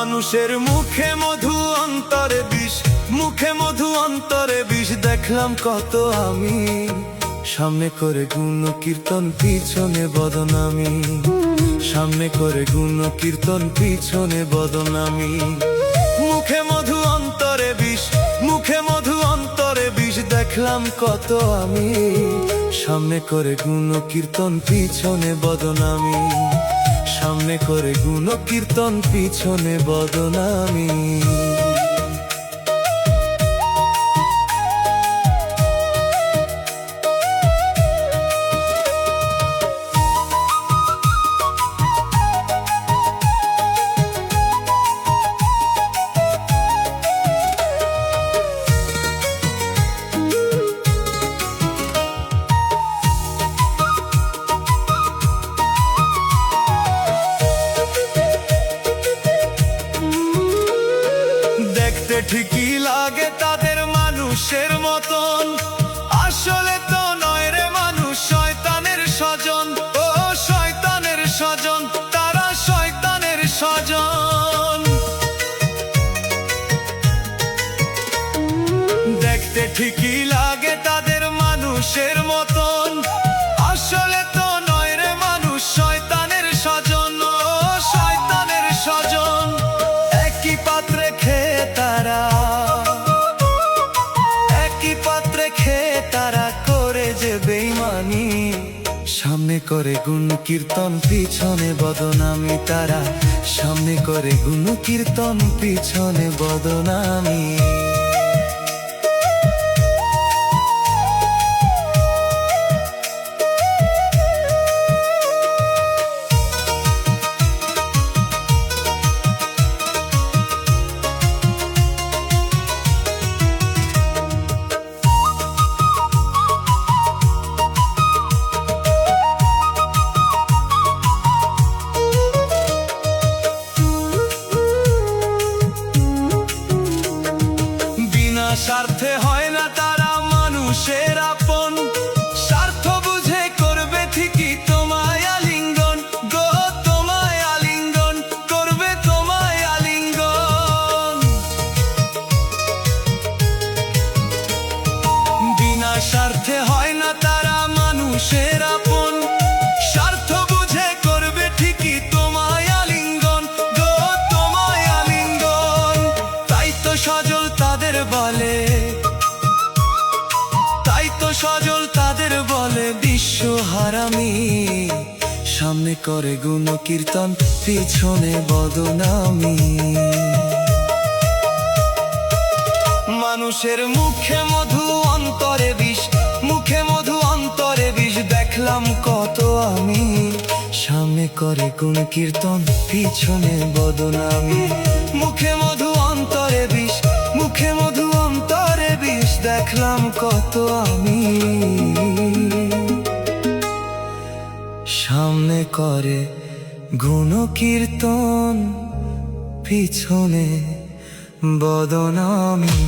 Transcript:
মানুষের মুখে মধু অন্তরে বিষ, মুখে মধু অন্তরে বিষ। দেখলাম কত আমি, সামনে করে গুণ কীর্তন পিছনে বদনামি, সামনে করে গুণ কীর্তন পিছনে বদনামি। মুখে মধু অন্তরে বিষ, মুখে মধু অন্তরে বিষ। দেখলাম কত আমি, সামনে করে গুণ কীর্তন পিছনে বদনামি, সামনে করে গুণ কীর্তন পিছনে বদনামি। ঠিকই লাগে তাদের মানুষের মতন, আসলে তো নয় রে মানুষ শয়তানের স্বজন। ও শয়তানের স্বজন, তারা শয়তানের স্বজন। দেখতে ঠিকই লাগে তাদের মানুষের মতন, আসলে তো নয় রে মানুষ শয়তানের স্বজন। ও শয়তানের স্বজন। একই পাত্রে খেয়ে তারা, একই পাত্রে খেয়ে তারা করে যে বেঈমানি, সামনে করে গুণ কীর্তন পিছনে বদনামি। তারা সামনে করে গুণ কীর্তন পিছনে বদনামি। স্বার্থে হয় না তারা মানুষের আপন, স্বার্থ বুঝে করবে ঠিকই তোমায় আলিঙ্গন। গো তোমায় আলিঙ্গন করবে, তোমায় আলিঙ্গন। বিনা স্বার্থে হয় না তারা মানুষের আপন, স্বার্থ বুঝে করবে ঠিকই তোমায় আলিঙ্গন। গো তোমায় আলিঙ্গন। তাই তো সজল তাদের বলে, তাই তো সজল তাদের বলে বিশ্ব হারামি, সামনে করে গুণ কীর্তন পিছনে বদনামি। মানুষের মুখে মধু অন্তরে বিষ, মুখে মধু অন্তরে বিষ। দেখলাম কত আমি, সামনে করে গুণ কীর্তন পিছনে বদনামি। মুখে মধু অন্তরে বিষ, মুখে মধু অন্তরে বিষ। দেখলাম কত আমি, সামনে করে গুণ কীর্তন পিছনে বদনামি।